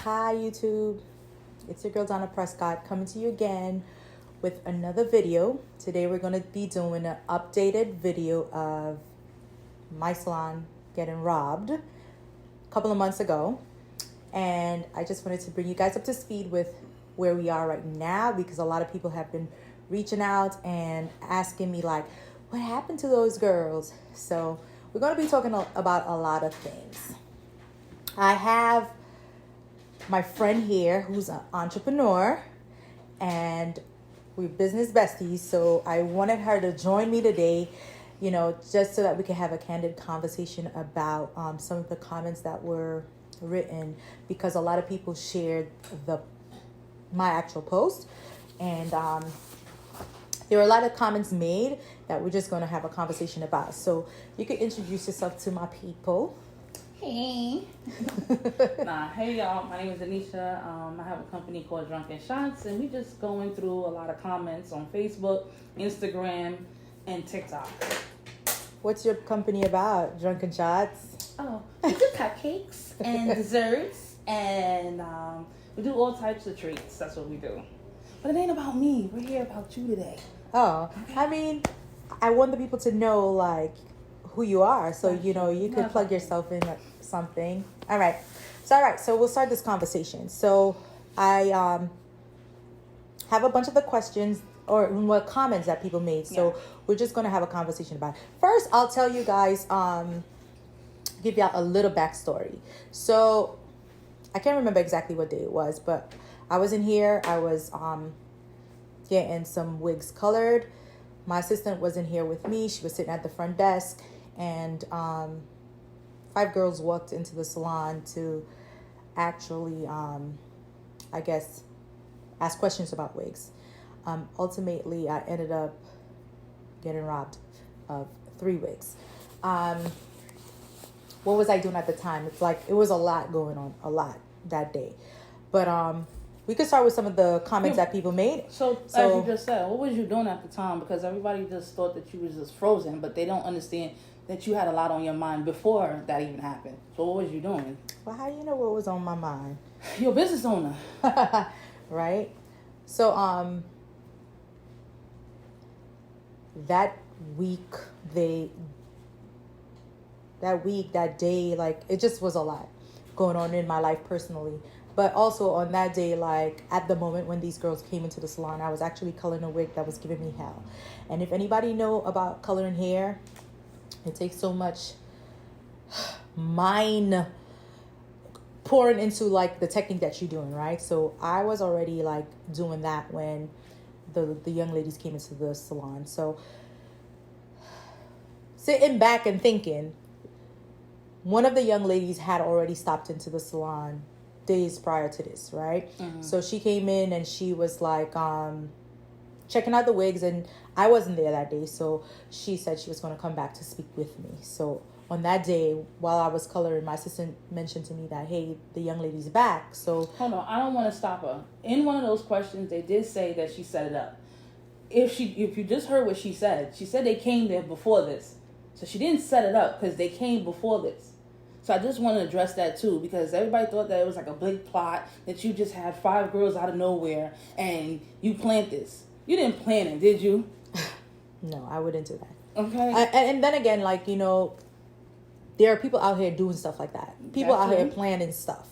Hi YouTube, it's your girl Donna Prescott coming to you again with another video. Today we're going to be doing an updated video of my salon getting robbed a couple of months ago. And I just wanted to bring you guys up to speed with where we are right now, because a lot of people have been reaching out and asking me like, what happened to those girls? So we're going to be talking about a lot of things. I have my friend here who's an entrepreneur and we're business besties. So I wanted her to join me today, just so that we can have a candid conversation about some of the comments that were written, because a lot of people shared my actual post, and there were a lot of comments made that we're just going to have a conversation about. So you can introduce yourself to my people. Hey. Hey y'all, my name is Anisha. I have a company called Drunken Shots, and we just going through a lot of comments on Facebook, Instagram, and TikTok. What's your company about, Drunken Shots? Oh, we do cupcakes and desserts, and we do all types of treats. That's what we do. But it ain't about me. We're here about you today. Oh, I mean, I want the people to know, like, who you are. So, you could plug yourself in something. All right. So we'll start this conversation. So I have a bunch of the questions or what comments that people made. So we're just going to have a conversation about it. First, I'll tell you guys, give y'all a little backstory. So I can't remember exactly what day it was, but I was in here. I was getting some wigs colored. My assistant was in here with me. She was sitting at the front desk, and 5 girls walked into the salon to actually, ask questions about wigs. Ultimately, I ended up getting robbed of 3 wigs. What was I doing at the time? It's like, it was a lot going on, a lot that day. But we could start with some of the comments that people made. So, as you just said, what was you doing at the time? Because everybody just thought that you was just frozen, but they don't understand that you had a lot on your mind before that even happened. So what was you doing? Well, how do you know what was on my mind? You're a business owner. Right? So, that day, like, it just was a lot going on in my life personally. But also on that day, like, at the moment when these girls came into the salon, I was actually coloring a wig that was giving me hell. And if anybody know about coloring hair, it takes so much mind pouring into, like, the technique that you're doing, right? So I was already, like, doing that when the young ladies came into the salon. So sitting back and thinking, one of the young ladies had already stopped into the salon days prior to this, right? Mm-hmm. So she came in and she was like checking out the wigs, and I wasn't there that day, so she said she was going to come back to speak with me. So on that day, while I was coloring, my assistant mentioned to me that, hey, the young lady's back. So hold on, I don't want to stop her. In one of those questions, they did say that she set it up. If you just heard what she said they came there before this. So she didn't set it up because they came before this. So I just want to address that too, because everybody thought that it was like a big plot, that you just had 5 girls out of nowhere and you planned this. You didn't plan it, did you? No, I wouldn't do that. Okay. And then again, like, there are people out here doing stuff like that. People out here planning stuff,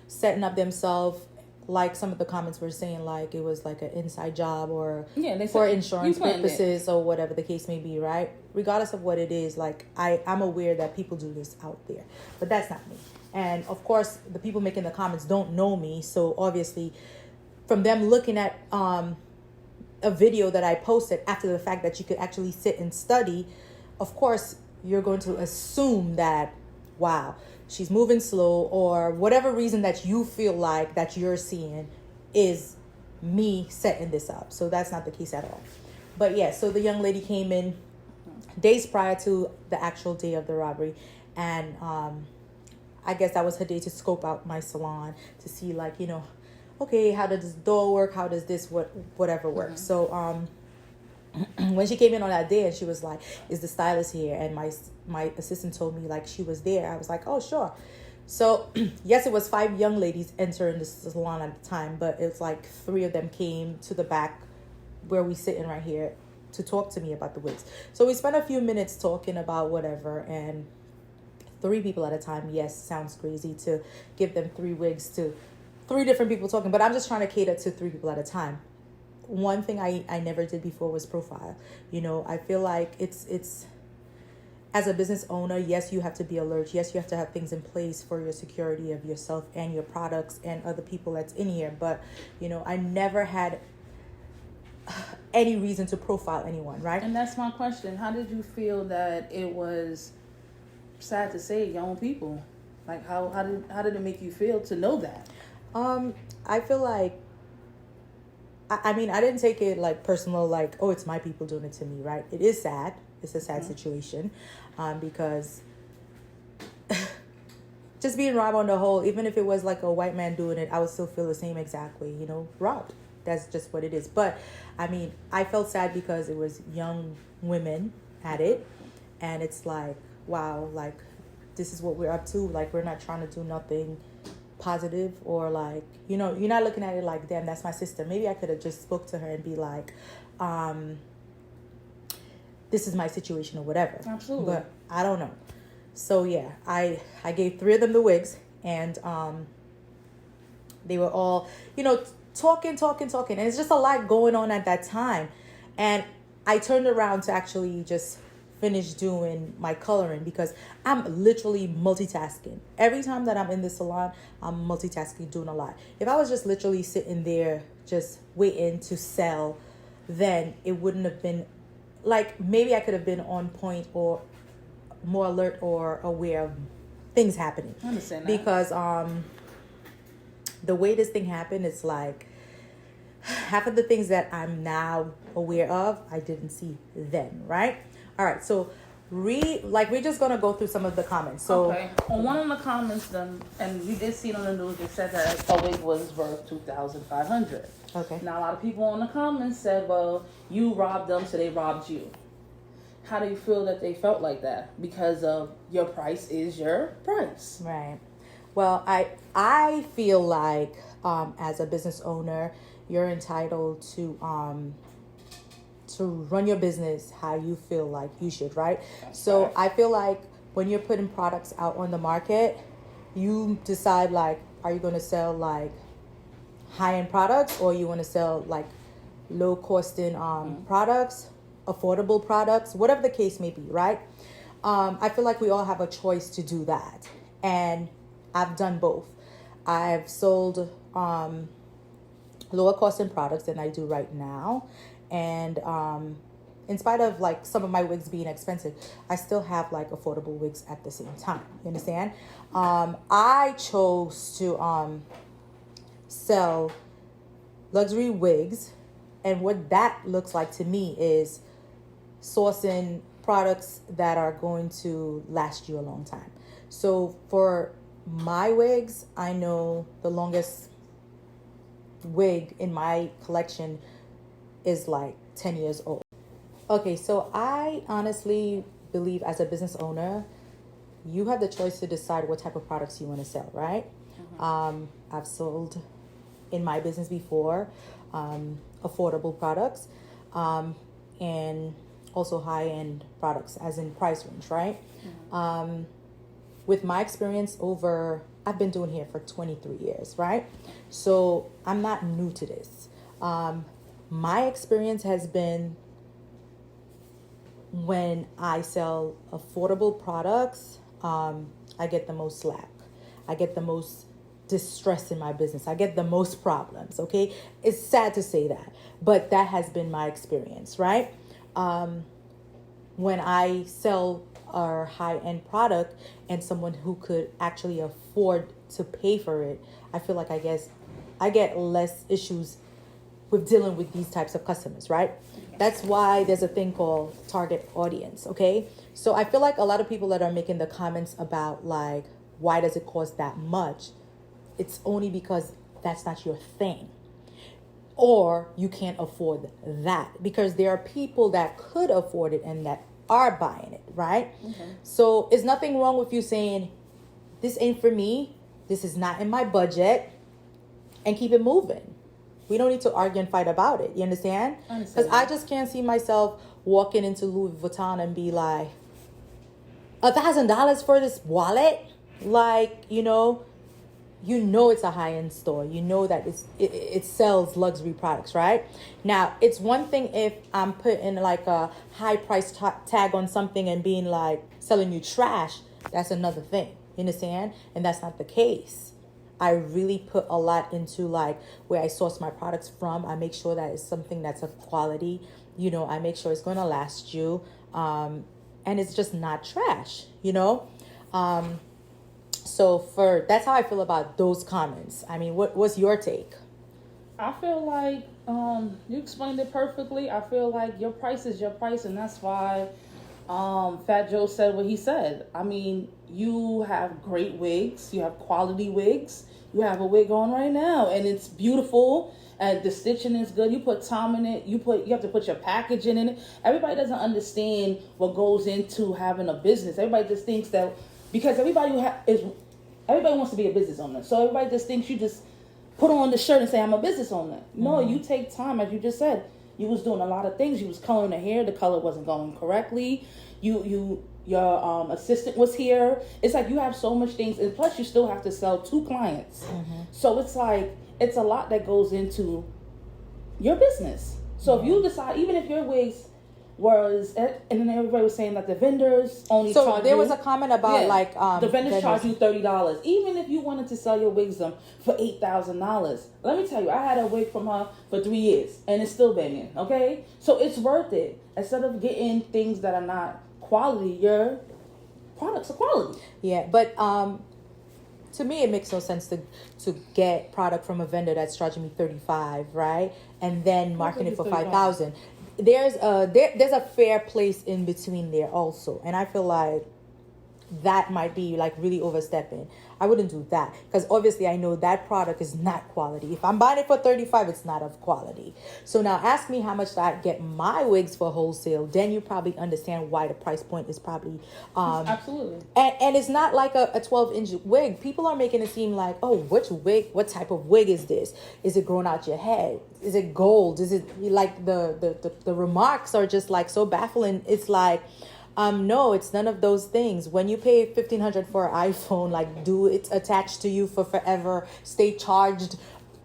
setting up themselves. Like some of the comments were saying, like, it was like an inside job or for insurance purposes or whatever the case may be, right? Regardless of what it is, like, I'm aware that people do this out there, but that's not me. And of course, the people making the comments don't know me, so obviously, from them looking at a video that I posted after the fact that you could actually sit and study, of course, you're going to assume that, wow, she's moving slow, or whatever reason that you feel like that you're seeing is me setting this up. So that's not the case at all. But yeah, so the young lady came in days prior to the actual day of the robbery, and I guess that was her day to scope out my salon to see, like, okay, how does this door work? How does this whatever work? Mm-hmm. So when she came in on that day and she was like, is the stylist here? And my assistant told me, like, she was there. I was like, oh, sure. So, yes, it was 5 young ladies entering the salon at the time, but it's like 3 of them came to the back where we sitting right here to talk to me about the wigs. So we spent a few minutes talking about whatever, and 3 people at a time. Yes, sounds crazy to give them 3 wigs to 3 different people talking, but I'm just trying to cater to 3 people at a time. One thing I never did before was profile. You know, I feel like it's as a business owner, yes, you have to be alert. Yes, you have to have things in place for your security of yourself and your products and other people that's in here. But, you know, I never had any reason to profile anyone, right? And that's my question. How did you feel that it was, sad to say, young people? Like, how did it make you feel to know that? I feel like, I mean, I didn't take it like personal, like, oh, it's my people doing it to me, right? It is sad. It's a sad situation, because just being robbed on the whole, even if it was like a white man doing it, I would still feel the same exact way, you know, robbed. That's just what it is. But I mean, I felt sad because it was young women at it, and it's like, wow, like this is what we're up to. Like, we're not trying to do nothing positive, or like, you know, you're not looking at it like, damn, that's my sister. Maybe I could have just spoke to her and be like, this is my situation or whatever. Absolutely. But I don't know. So yeah, I gave 3 of them the wigs, and they were all, you know, talking. And it's just a lot going on at that time. And I turned around to actually just finish doing my coloring, because I'm literally multitasking. Every time that I'm in the salon, I'm multitasking, doing a lot. If I was just literally sitting there just waiting to sell, then it wouldn't have been, like, maybe I could have been on point or more alert or aware of things happening. I understand that. Because the way this thing happened, it's like half of the things that I'm now aware of, I didn't see then, right? All right, so we're just gonna go through some of the comments. So okay, on one of the comments, then, and you did see it on the news, it said that a wig was worth $2,500. okay. Now a lot of people in the comments said, "Well, you robbed them, so they robbed you." How do you feel that they felt like that? Because of your price is your price, Right. Well, I feel like as a business owner, you're entitled to run your business how you feel like you should, right? So right. I feel like when you're putting products out on the market, you decide, like, are you going to sell like high-end products, or you want to sell like low costing products, affordable products, whatever the case may be, right? I feel like we all have a choice to do that, and I've done both. I've sold lower costing products than I do right now, and in spite of like some of my wigs being expensive, I still have like affordable wigs at the same time. You understand? I chose to sell luxury wigs, and what that looks like to me is sourcing products that are going to last you a long time. So for my wigs, I know the longest wig in my collection is like 10 years old. Okay, so I honestly believe as a business owner, you have the choice to decide what type of products you want to sell, right? I've sold in my business before affordable products and also high-end products, as in price range, right? With my experience I've been doing here for 23 years, right? So I'm not new to this. My experience has been when I sell affordable products, I get the most slack. I get the most distress in my business. I get the most problems, okay? It's sad to say that, but that has been my experience, right? When I sell a high-end product and someone who could actually afford to pay for it, I feel like I get less issues with dealing with these types of customers, right? That's why there's a thing called target audience, okay? So I feel like a lot of people that are making the comments about like, why does it cost that much? It's only because that's not your thing. Or you can't afford that, because there are people that could afford it and that are buying it, right? So it's nothing wrong with you saying, this ain't for me. This is not in my budget, and keep it moving. We don't need to argue and fight about it. You understand? Because I just can't see myself walking into Louis Vuitton and be like, $1,000 for this wallet? Like, it's a high-end store. You know that it sells luxury products, right? Now, it's one thing if I'm putting like a high price tag on something and being like selling you trash. That's another thing. You understand? And that's not the case. I really put a lot into like where I source my products from. I make sure that it's something that's of quality. I make sure it's going to last you. And it's just not trash, So that's how I feel about those comments. I mean, what's your take? I feel like you explained it perfectly. I feel like your price is your price, and that's why Fat Joe said what he said. I mean, you have great wigs. You have quality wigs. You have a wig on right now, and it's beautiful. And the stitching is good. You put time in it. You have to put your packaging in it. Everybody doesn't understand what goes into having a business. Everybody just thinks that because everybody wants to be a business owner. So everybody just thinks you just put on the shirt and say, I'm a business owner. No, you take time, as you just said. You was doing a lot of things. You was coloring the hair. The color wasn't going correctly. Your assistant was here. It's like you have so much things. And plus, you still have to sell 2 clients. So it's like, it's a lot that goes into your business. So if you decide, even if your wigs was, and then everybody was saying that the vendors only charge you. So there was a comment about the vendors charge you $30. Even if you wanted to sell your wigs them for $8,000. Let me tell you, I had a wig from her for 3 years and it's still banging, okay? So it's worth it. Instead of getting things that are not quality, your products are quality. Yeah, but to me, it makes no sense to get product from a vendor that's charging me $35, right? And then market it for $5,000. There's a fair place in between there also, and I feel like that might be like really overstepping. I wouldn't do that because obviously I know that product is not quality. If I'm buying it for $35, it's not of quality. So now ask me how much I get my wigs for wholesale. Then you probably understand why the price point is probably absolutely. And it's not like a 12-inch wig. People are making it seem like, oh, what type of wig is this? Is it growing out your head? Is it gold? Is it like the remarks are just like so baffling. It's like, no, it's none of those things. When you pay $1,500 for an iPhone, like, do it attached to you for forever, stay charged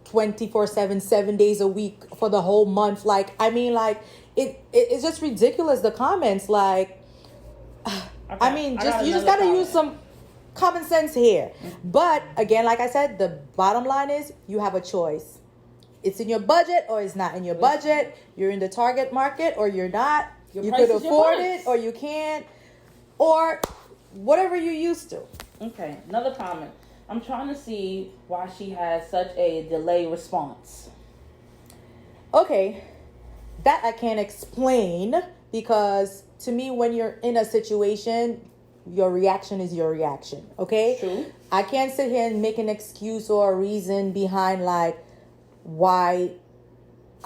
24/7, 7 days a week for the whole month. Like, I mean, like, it's just ridiculous. The comments, like, okay, I mean, you just gotta use some common sense here. But again, like I said, the bottom line is you have a choice. It's in your budget or it's not in your budget. You're in the target market or you're not. You could afford it or you can't, or whatever you're used to. Okay, another comment. I'm trying to see why she has such a delay response. Okay, that I can't explain because to me, when you're in a situation, your reaction is your reaction, okay? True. I can't sit here and make an excuse or a reason behind like why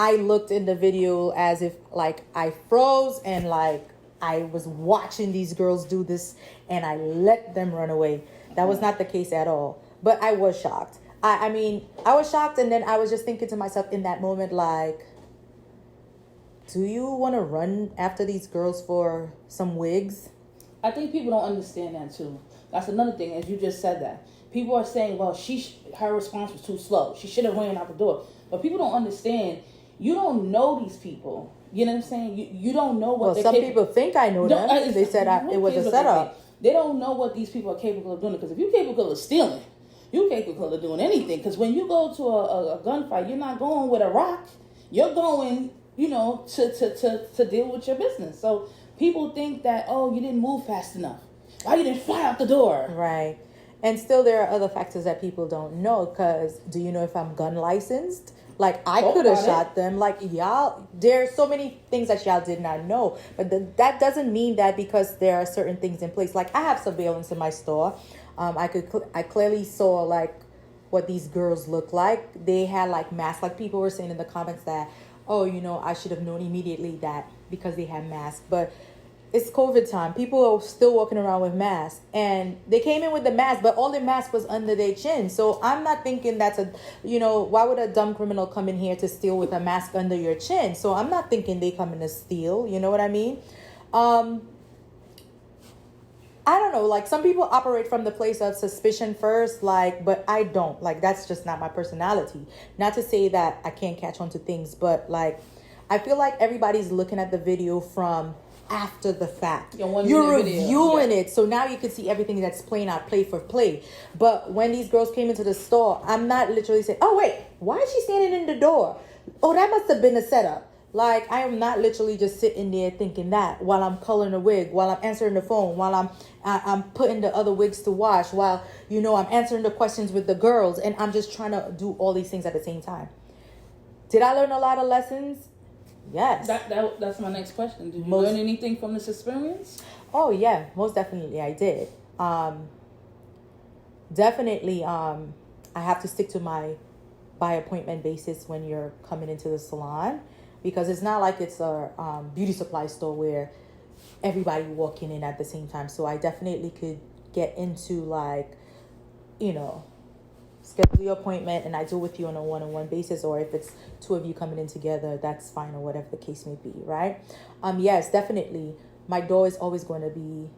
I looked in the video as if like I froze and like I was watching these girls do this and I let them run away. That was not the case at all. But I was shocked. I mean, I was shocked, and then I was just thinking to myself in that moment, like, do you want to run after these girls for some wigs? I think people don't understand that too. That's another thing, as you just said that. People are saying, well, her response was too slow. She should have ran out the door. But people don't understand. You don't know these people. You know what I'm saying? You don't know what they're some people think I know them. They said it was a setup. They don't know what these people are capable of doing. Because if you're capable of stealing, you're capable of doing anything. Because when you go to a gunfight, you're not going with a rock. You're going, to deal with your business. So people think that, oh, you didn't move fast enough. Why you didn't fly out the door? Right. And still there are other factors that people don't know. Because do you know if I'm gun licensed? Like, I could have shot them. Like, y'all, there's so many things that y'all did not know. But that doesn't mean that because there are certain things in place. Like, I have surveillance in my store. I clearly saw, like, what these girls look like. They had, like, masks. Like, people were saying in the comments that, oh, I should have known immediately that because they had masks. But it's COVID time. People are still walking around with masks, and they came in with the mask, but all the mask was under their chin. So I'm not thinking that's why would a dumb criminal come in here to steal with a mask under your chin? So I'm not thinking they come in to steal. You know what I mean? I don't know, like some people operate from the place of suspicion first, like, but I don't. Like, that's just not my personality. Not to say that I can't catch on to things, but like, I feel like everybody's looking at the video from after the fact. You're reviewing it. So now you can see everything that's playing out play for play. But when these girls came into the store, I'm not literally saying, oh, wait, why is she standing in the door? Oh, that must have been a setup. Like, I am not literally just sitting there thinking that while I'm coloring a wig, while I'm answering the phone, while I'm putting the other wigs to wash, while, I'm answering the questions with the girls, and I'm just trying to do all these things at the same time. Did I learn a lot of lessons? Yes. That's my next question. Did you learn anything from this experience? Oh, yeah, most definitely I did. Definitely, I have to stick to my by appointment basis when you're coming into the salon. Because it's not like it's a beauty supply store where everybody walking in at the same time. So I definitely could get into schedule your appointment and I do it with you on a one-on-one basis. Or if it's two of you coming in together, that's fine, or whatever the case may be, right? Yes, definitely. My door is always going to be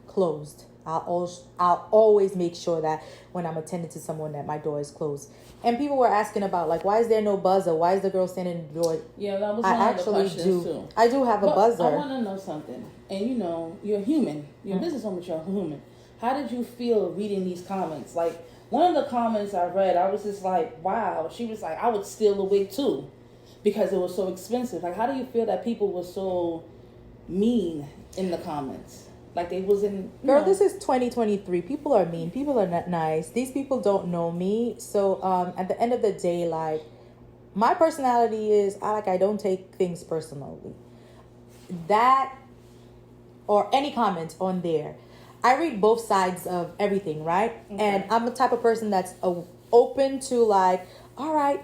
closed. I'll always make sure that when I'm attending to someone that my door is closed. And people were asking about, like, why is there no buzzer? Why is the girl standing in the door? Yeah, that was one of the questions too. I do have a buzzer. I want to know something. And you're human. You're a business owner, you're human. How did you feel reading these comments? Like, one of the comments I read, I was just like, wow. She was like, I would steal a wig too because it was so expensive. Like, how do you feel that people were so mean in the comments? Like they wasn't. Girl, this is 2023. People are mean. People are not nice. These people don't know me. So at the end of the day, like, my personality is I don't take things personally. That or any comment on there, I read both sides of everything, right? Okay. And I'm the type of person that's open to like, all right,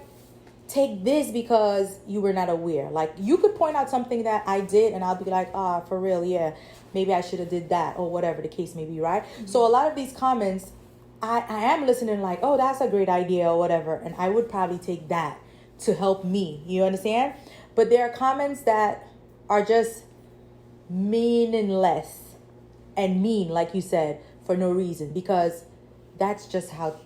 take this because you were not aware. Like, you could point out something that I did and I'll be like, for real, yeah, maybe I should have did that, or whatever the case may be, right? Mm-hmm. So a lot of these comments, I am listening like, oh, that's a great idea or whatever, and I would probably take that to help me, you understand? But there are comments that are just meaningless and mean, like you said, for no reason, because that's just how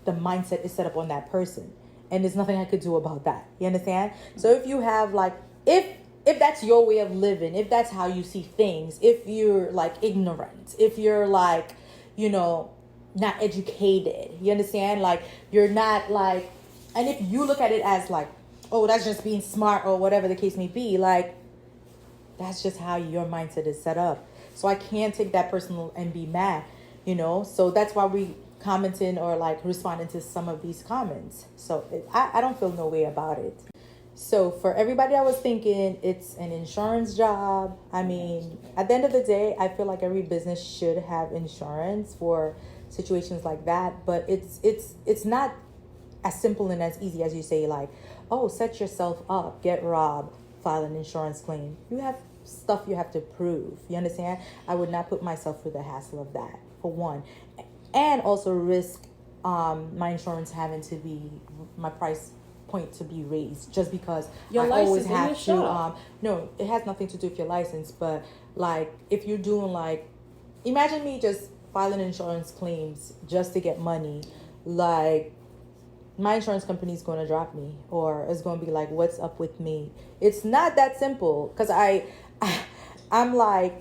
the mindset is set up on that person. And there's nothing I could do about that. You understand? So if you have like, if that's your way of living, if that's how you see things, if you're like ignorant, if you're like, not educated, you understand? Like, you're not like, and if you look at it as like, oh, that's just being smart or whatever the case may be, like, that's just how your mindset is set up. So I can't take that personal and be mad, So that's why we commenting or like responding to some of these comments. So I don't feel no way about it. So for everybody that was thinking it's an insurance job, I mean, at the end of the day, I feel like every business should have insurance for situations like that. But it's not as simple and as easy as you say, like, oh, set yourself up, get robbed, file an insurance claim. You have stuff you have to prove. You understand? I would not put myself through the hassle of that, for one. And also risk my insurance having to be, my price point to be raised just because your I always have to. No, it has nothing to do with your license. But like, if you're doing like, imagine me just filing insurance claims just to get money. Like, my insurance company is going to drop me, or it's going to be like, what's up with me? It's not that simple, because I'm like,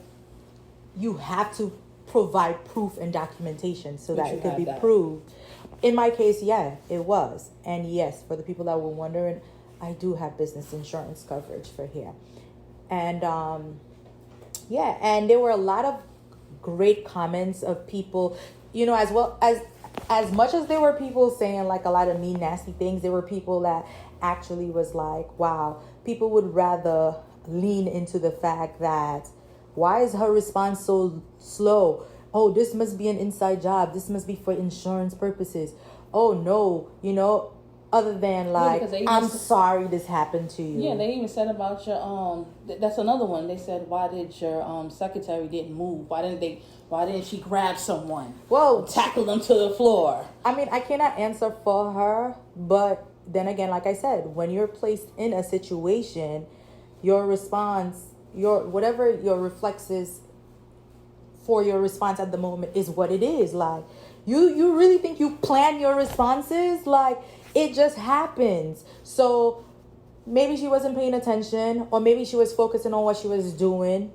you have to provide proof and documentation so that it could be proved. In my case, yeah, it was. And yes, for the people that were wondering, I do have business insurance coverage for here. And and there were a lot of great comments of people, as well as much as there were people saying like a lot of mean, nasty things, there were people that actually was like, wow, people would rather lean into the fact that, why is her response so slow? Oh, this must be an inside job. This must be for insurance purposes. Oh, no, other than like, because they I'm sorry this happened to you. Yeah, they even said about your that's another one. They said, why did your secretary didn't move? Why didn't she grab someone? Well, tackle them to the floor. I mean, I cannot answer for her, but then again, like I said, when you're placed in a situation, your response, whatever your reflexes for your response at the moment is what it is. Like, you really think you plan your responses? Like, it just happens. So maybe she wasn't paying attention, or maybe she was focusing on what she was doing.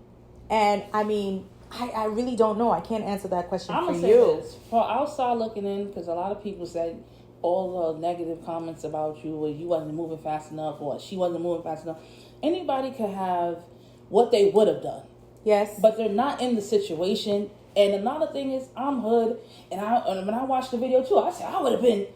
And I mean, I really don't know. I can't answer that question I'm for gonna say you. this. For outside looking in, because a lot of people said all the negative comments about you, or you wasn't moving fast enough, or she wasn't moving fast enough. Anybody could have what they would have done. Yes. But they're not in the situation. And another thing is, I'm hood, and when I watched the video too, I said I would have been.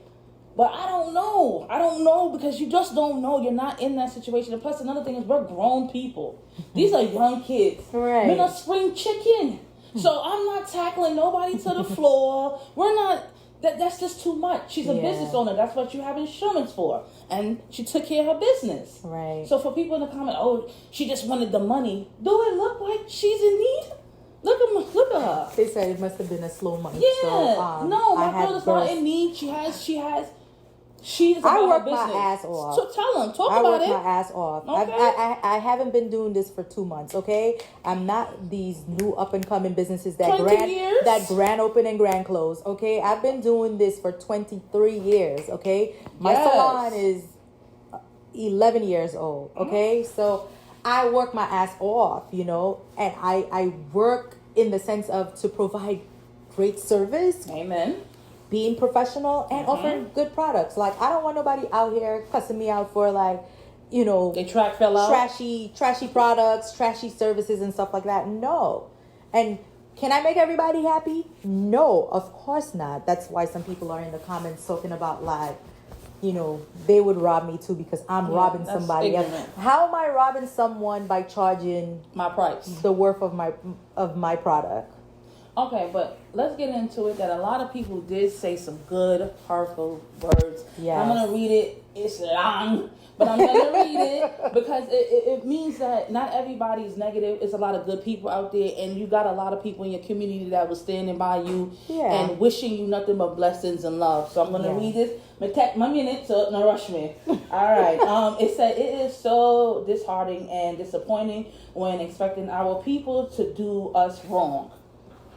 But I don't know. I don't know, because you just don't know. You're not in that situation. And plus, another thing is, we're grown people. These are young kids. Right. We're not spring chicken. So I'm not tackling nobody to the floor. We're not. That's just too much. She's a business owner. That's what you have insurance for. And she took care of her business. Right. So for people in the comment, oh, she just wanted the money. Do it look like she's in need? Look at her. They said it must have been a slow month. Yeah. So, No, my girl is not in need. She's about I work her business. my ass off. So tell them. Talk I about work it. my ass off. Okay. I haven't been doing this for 2 months, okay? I'm not these new up and coming businesses that 20 years? that grand open and grand close, okay? I've been doing this for 23 years, okay? My salon is 11 years old, okay? So I work my ass off, you know, and I work in the sense of to provide great service. Amen. Being professional and offering good products. Like, I don't want nobody out here cussing me out for, like, you know, They track fell out. trashy products, trashy services and stuff like that. No. And can I make everybody happy? No, of course not. That's why some people are in the comments talking about, like, you know, they would rob me too because I'm robbing somebody else. How am I robbing someone by charging my price, the worth of my product? Okay, but let's get into it. That a lot of people did say some good, heartful words. Yes. I'm gonna read it. It's long, but I'm gonna read it because it means that not everybody is negative. It's a lot of good people out there, and you got a lot of people in your community that was standing by you and wishing you nothing but blessings and love. So I'm gonna read this. Take my minute, so no rush me. All right. It said it is so disheartening and disappointing when expecting our people to do us wrong.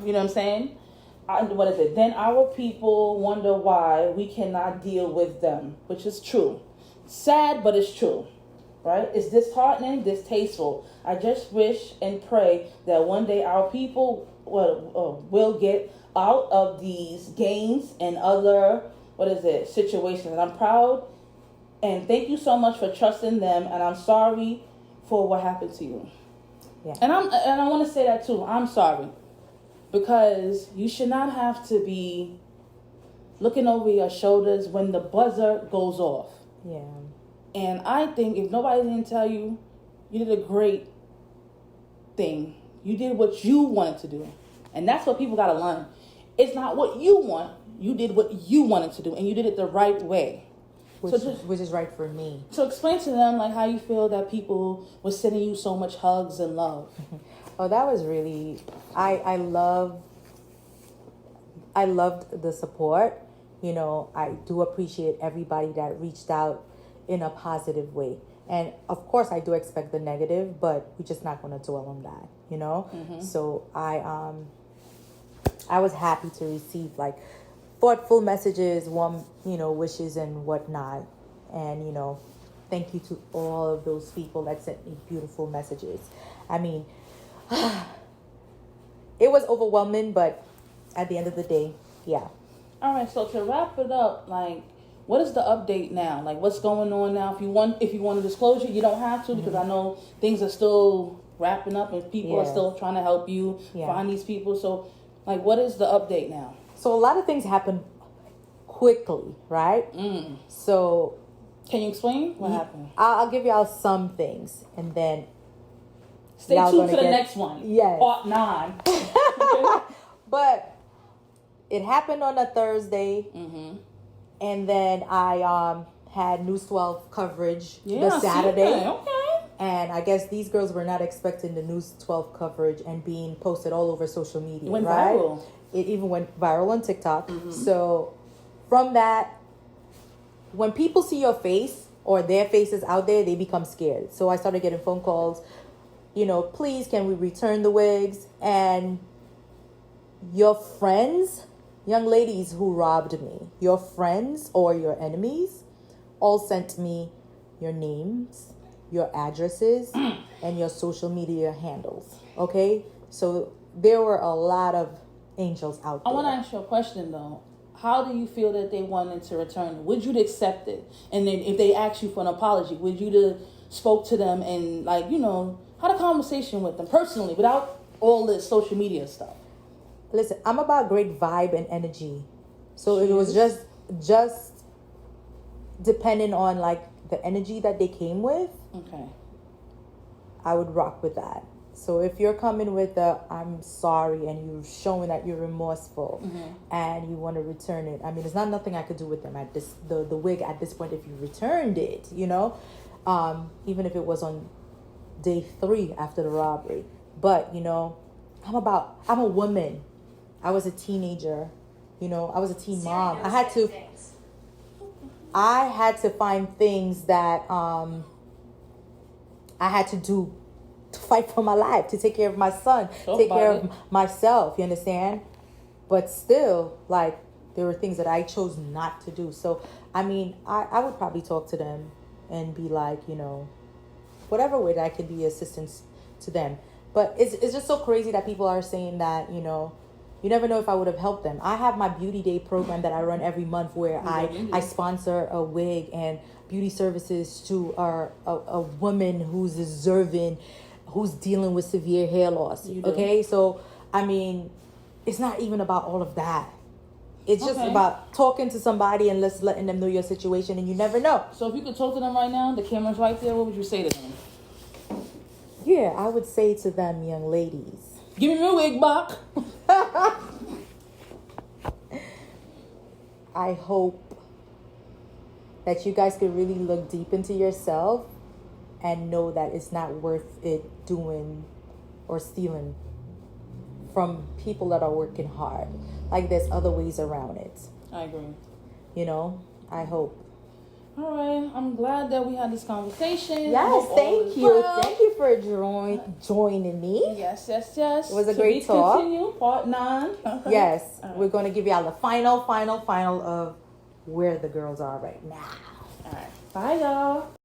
You know what I'm saying? What is it? Then our people wonder why we cannot deal with them, which is true. Sad, but it's true, right? It's disheartening, distasteful. I just wish and pray that one day our people will get out of these games and other, situations. And I'm proud and thank you so much for trusting them. And I'm sorry for what happened to you. Yeah. And I want to say that too. I'm sorry. Because you should not have to be looking over your shoulders when the buzzer goes off. Yeah. And I think if nobody didn't tell you, you did a great thing. You did what you wanted to do. And that's what people got to learn. It's not what you want. You did what you wanted to do. And you did it the right way. Which is right for me. So explain to them like how you feel that people were sending you so much hugs and love. Oh, that was really, I loved the support. You know, I do appreciate everybody that reached out in a positive way. And of course I do expect the negative, but we're just not going to dwell on that, you know? Mm-hmm. So I was happy to receive like thoughtful messages, warm, wishes and whatnot. And, thank you to all of those people that sent me beautiful messages. I mean, it was overwhelming, but at the end of the day, yeah. All right, so to wrap it up, like, what is the update now? Like, what's going on now? If you want a disclosure, you don't have to, because I know things are still wrapping up and people are still trying to help you find these people. So, like, what is the update now? So a lot of things happen quickly, right? So, can you explain what happened? I'll give y'all some things, and then stay tuned to the next one. Yes. Part 9. But it happened on a Thursday. And then I had News 12 coverage Yeah, the I see Saturday. that. Okay. And I guess these girls were not expecting the News 12 coverage and being posted all over social media. It went right? viral. It even went viral on TikTok. So from that, when people see your face or their faces out there, they become scared. So I started getting phone calls, please, can we return the wigs? And your friends, young ladies who robbed me, your friends or your enemies, all sent me your names, your addresses, and your social media handles. Okay? So there were a lot of angels out there. I want to ask you a question, though. How do you feel that they wanted to return? Would you accept it? And then if they asked you for an apology, would you to spoke to them and, had a conversation with them personally without all this social media stuff? Listen, I'm about great vibe and energy. So it was just depending on the energy that they came with. Okay. I would rock with that. So if you're coming with I'm sorry and you're showing that you're remorseful and you want to return it, I mean, there's not nothing I could do with them at the wig at this point if you returned it, even if it was on day 3 after the robbery. But, I'm a woman. I was a teenager, I was a teen mom. I had to find things that I had to do to fight for my life, to take care of my son, take care of myself, you understand? But still, there were things that I chose not to do. So, I mean, I would probably talk to them and be like, whatever way that I could be assistance to them. But it's just so crazy that people are saying that, you never know if I would have helped them. I have my beauty day program that I run every month where I sponsor a wig and beauty services to a woman who's deserving, who's dealing with severe hair loss. Okay? So, I mean, it's not even about all of that. It's just about talking to somebody and letting them know your situation, and you never know. So if you could talk to them right now, the camera's right there, what would you say to them? Yeah, I would say to them, young ladies, give me my wig back. I hope that you guys could really look deep into yourself and know that it's not worth it doing or stealing from people that are working hard. There's other ways around it. I agree. I hope. All right. I'm glad that we had this conversation. Yes, thank you. Well. Thank you for joining me. Yes. It was a great talk. Continue, part 9. Okay. Yes. Right. We're going to give y'all the final of where the girls are right now. All right. Bye, y'all.